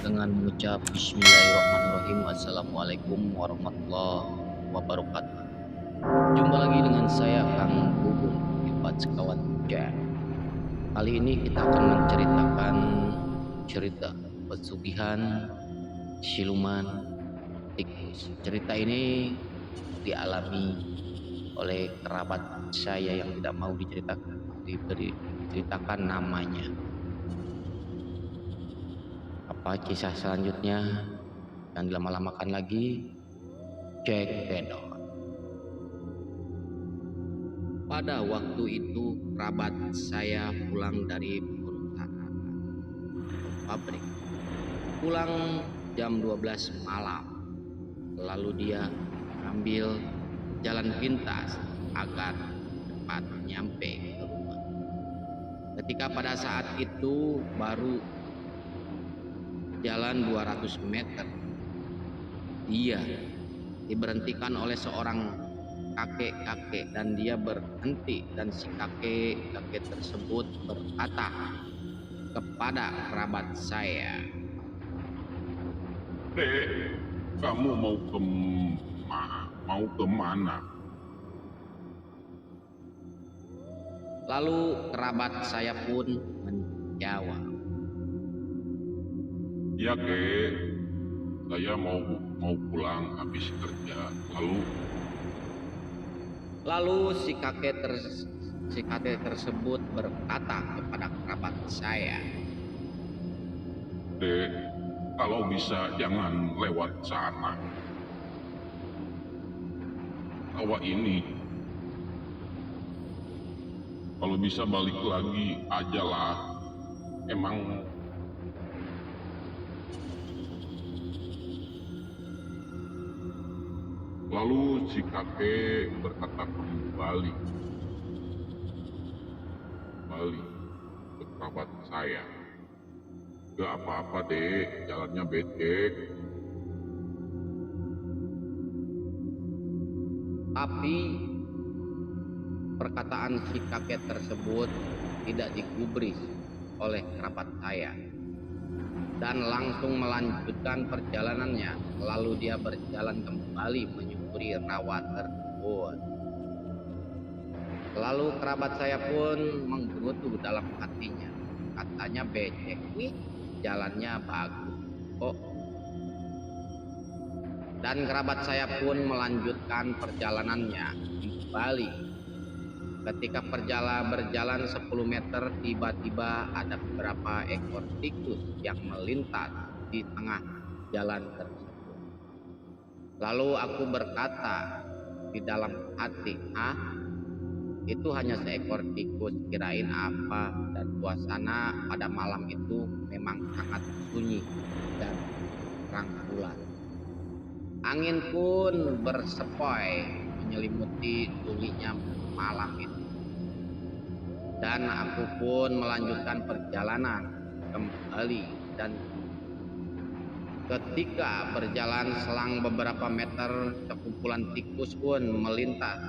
dengan mengucap Bismillahirrahmanirrahim. Assalamualaikum warahmatullahi wabarakatuh. Jumpa lagi dengan saya Kang Gugum di Sekawan Jack. Kali ini kita akan menceritakan cerita pesugihan siluman tikus. Cerita ini dialami oleh kerabat saya yang tidak mau diceritakan namanya. Apa kisah selanjutnya? Yang dilama-lamakan lagi, cek pedot. Pada waktu itu kerabat saya pulang dari perusahaan pabrik. Pulang jam 12 malam. Lalu dia ambil jalan pintas agar cepat nyampe ke rumah. Ketika pada saat itu baru jalan 200 meter, dia diberhentikan oleh seorang kakek-kakek dan dia berhenti, dan si kakek-kakek tersebut berkata kepada kerabat saya, Dek, kamu mau kemana? Lalu kerabat saya pun menjawab, Ya kek, saya mau pulang habis kerja. Lalu si kakek tersebut berkata kepada kerabat saya, Dek, kalau bisa jangan lewat sana. Sawah ini, kalau bisa balik lagi aja lah. Emang lalu si kakek berkata kembali ke kerabat saya. Gak apa-apa dek, jalannya becek. tapi perkataan si kakek tersebut tidak digubris oleh kerabat saya dan langsung melanjutkan perjalanannya. Lalu dia berjalan kembali menyusuri rawa tersebut. Lalu kerabat saya pun menggerutu dalam hatinya. Katanya becek nih, jalannya bagus kok. Dan kerabat saya pun melanjutkan perjalanannya kembali. Ketika berjalan 10 meter, tiba-tiba ada beberapa ekor tikus yang melintas di tengah jalan tersebut. Lalu aku berkata di dalam hati, itu hanya seekor tikus, kirain apa. Dan suasana pada malam itu memang sangat sunyi dan terang bulan. Angin pun bersepoi menyelimuti sunyinya malam itu. Dan aku pun melanjutkan perjalanan kembali, dan ketika berjalan selang beberapa meter, sekumpulan tikus pun melintas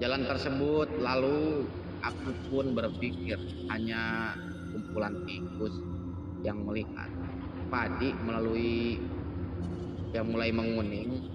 jalan tersebut. Lalu aku pun berpikir hanya kumpulan tikus yang melihat padi yang mulai menguning.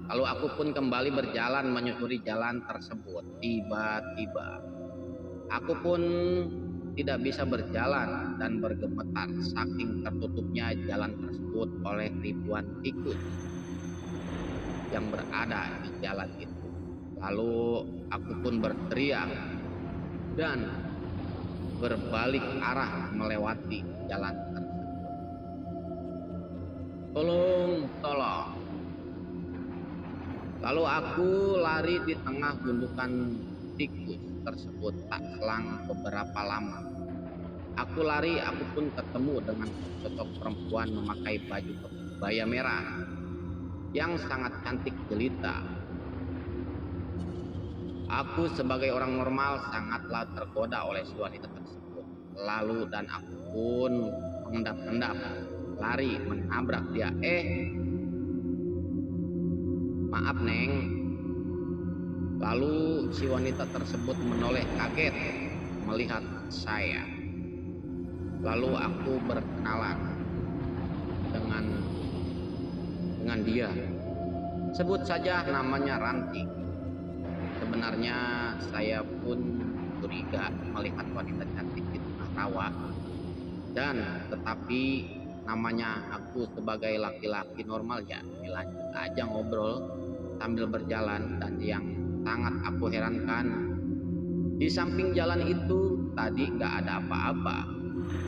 Lalu aku pun kembali berjalan menyusuri jalan tersebut. Tiba-tiba aku pun tidak bisa berjalan dan bergemetar saking tertutupnya jalan tersebut oleh ribuan tikus yang berada di jalan itu. Lalu aku pun berteriak dan berbalik arah melewati jalan tersebut. Tolong. Lalu aku lari di tengah gundukan tikus tersebut. Tak selang beberapa lama aku pun ketemu dengan sosok perempuan memakai baju kebaya merah yang sangat cantik jelita. Aku sebagai orang normal sangatlah tergoda oleh si wanita tersebut. Lalu dan aku pun mengendap-endap lari menabrak dia. Maaf Neng. Lalu si wanita tersebut menoleh kaget melihat saya. Lalu aku berkenalan dengan dia. Sebut saja namanya Ranti. Sebenarnya saya pun curiga melihat wanita cantik di tengah rawa, dan tetapi namanya aku sebagai laki-laki normal ya dilanjut aja ngobrol sambil berjalan. Dan yang sangat aku herankan, di samping jalan itu tadi gak ada apa-apa.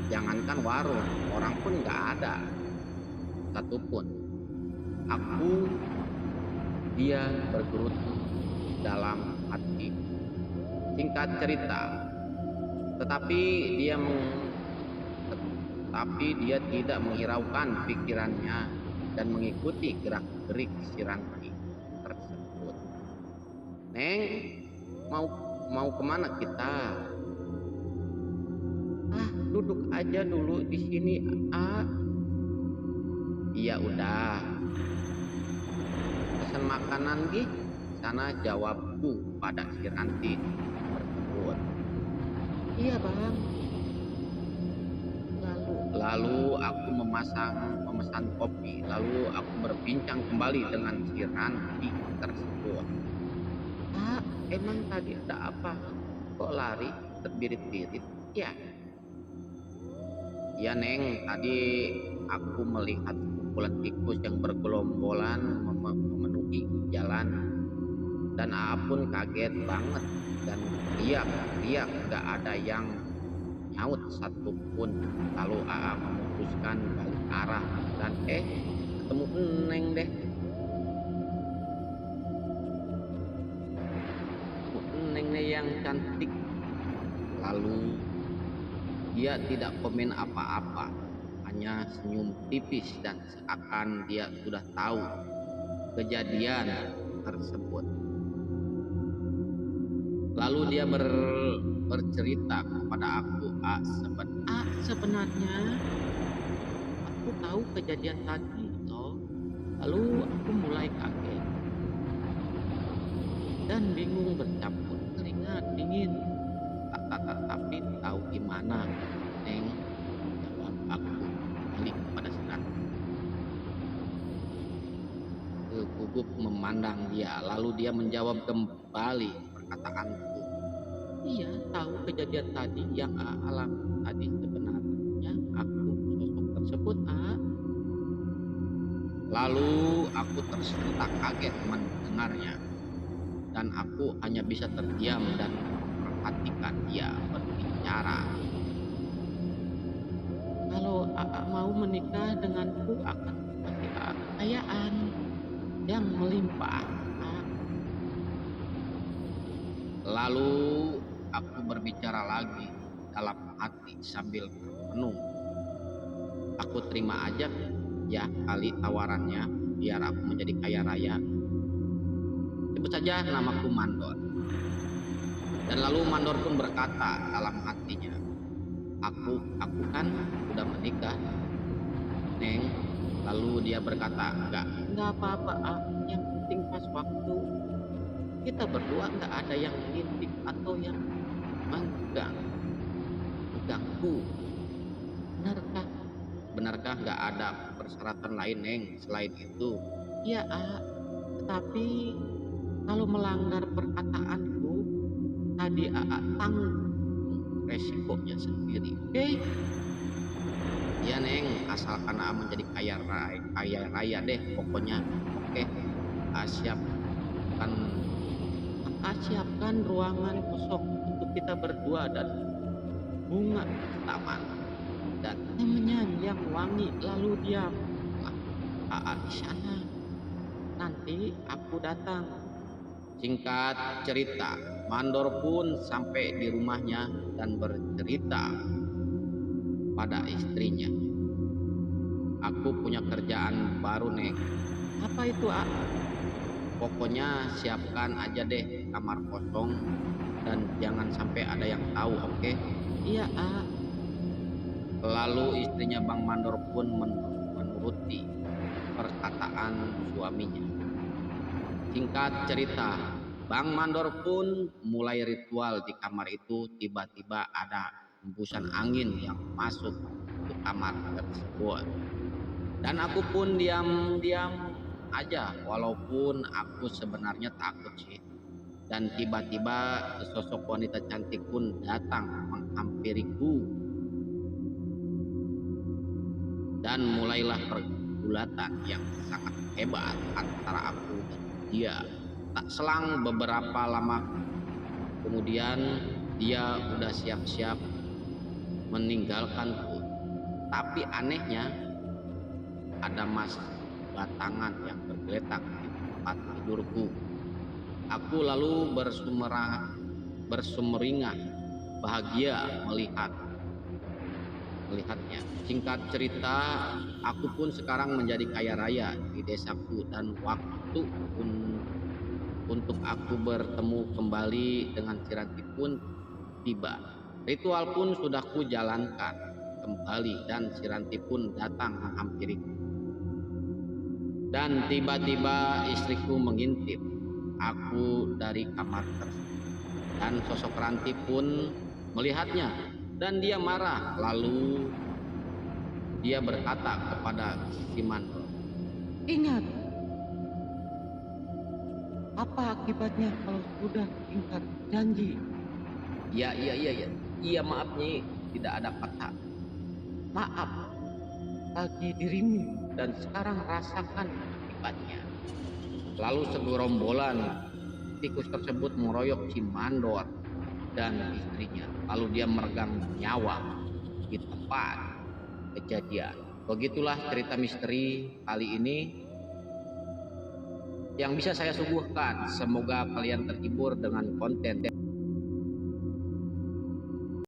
Jangankan warung, orang pun gak ada satupun. Aku dia bergerutu dalam hati. Singkat cerita, tetapi dia tidak menghiraukan pikirannya dan mengikuti gerak-gerik si Ranti tersebut. Neng, mau kemana kita? Duduk aja dulu di sini. Iya udah. Pesan makanan gih? Sana jawabku pada si Ranti tersebut. Iya bang. Lalu aku memesan kopi. Lalu aku berbincang kembali dengan si Ranti tersebut. Emang tadi ada apa? Kok lari terbirit-birit? Ya Neng, tadi aku melihat kumpulan tikus yang bergelombolan memenuhi jalan, dan pun kaget banget dan teriak-teriak, gak ada yang nyaut satupun. Lalu memutuskan balik arah dan ketemu Neng deh. Neng yang cantik. Lalu dia tidak komen apa-apa, hanya senyum tipis dan seakan dia sudah tahu kejadian tersebut. Lalu dia bercerita kepada aku, sebenarnya aku tahu kejadian tadi loh. Lalu aku mulai kaget dan bingung bercampur keringat dingin. Tapi tahu gimana Neng, jawab aku balik kepada si Ranti. Gugup memandang dia, lalu dia menjawab kembali perkataanku. Iya, tahu kejadian tadi yang alami tadi. Sebenarnya aku sosok tersebut. Lalu aku tersentak kaget mendengarnya, dan aku hanya bisa terdiam dan memperhatikan dia berbicara. Kalau mau menikah denganku akan kasih kekayaan yang melimpah. Lalu aku berbicara lagi dalam hati sambil termenung. Aku terima aja ya kali tawarannya, biar aku menjadi kaya raya. Sebut saja namaku Mandor. Dan lalu Mandor pun berkata dalam hatinya, aku kan udah menikah Neng. Lalu dia berkata, enggak apa-apa, yang penting pas waktu kita berdua nggak ada yang ngintip atau yang mengganggu. Benarkah nggak ada persyaratan lain Neng selain itu? Iya tetapi kalau melanggar perkataanku tadi tanggung resikonya sendiri. Ya Neng, asalkan menjadi kaya raya deh pokoknya. Siapkan ruangan kosong untuk kita berdua dan bunga taman dan temennya yang wangi. Lalu diam di sana, nanti aku datang. Singkat cerita, Mandor pun sampai di rumahnya dan bercerita pada istrinya, aku punya kerjaan baru Neng. Apa itu Pokoknya siapkan aja deh kamar kosong dan jangan sampai ada yang tahu, oke? Iya Lalu istrinya Bang Mandor pun menuruti perkataan suaminya. Singkat cerita, Bang Mandor pun mulai ritual di kamar itu. Tiba-tiba ada hembusan angin yang masuk ke kamar tersebut. Dan aku pun diam-diam aja, walaupun aku sebenarnya takut sih. Dan tiba-tiba sesosok wanita cantik pun datang menghampiriku dan mulailah pergulatan yang sangat hebat antara aku dan dia. Tak selang beberapa lama kemudian dia udah siap-siap meninggalkanku. Tapi anehnya ada mas batangan yang tergeletak di tempat tidurku. Aku lalu bersumeringah bahagia melihatnya. Singkat cerita, aku pun sekarang menjadi kaya raya di desaku dan waktu untuk aku bertemu kembali dengan si Ranti pun tiba. Ritual pun sudah ku jalankan kembali dan si Ranti pun datang menghampiriku. Dan tiba-tiba istriku mengintip aku dari kamar tersebut. Dan sosok Ranti pun melihatnya dan dia marah. Lalu dia berkata kepada si Mandor, Ingat, apa akibatnya kalau sudah ingkar janji? Iya maaf Nyi, tidak ada kata Maaf bagi dirimu. dan sekarang rasakan akibatnya. Lalu segerombolan tikus tersebut mengeroyok si Mandor dan istrinya. Lalu dia meregang nyawa di tempat kejadian. Begitulah cerita misteri kali ini yang bisa saya suguhkan. Semoga kalian terhibur dengan konten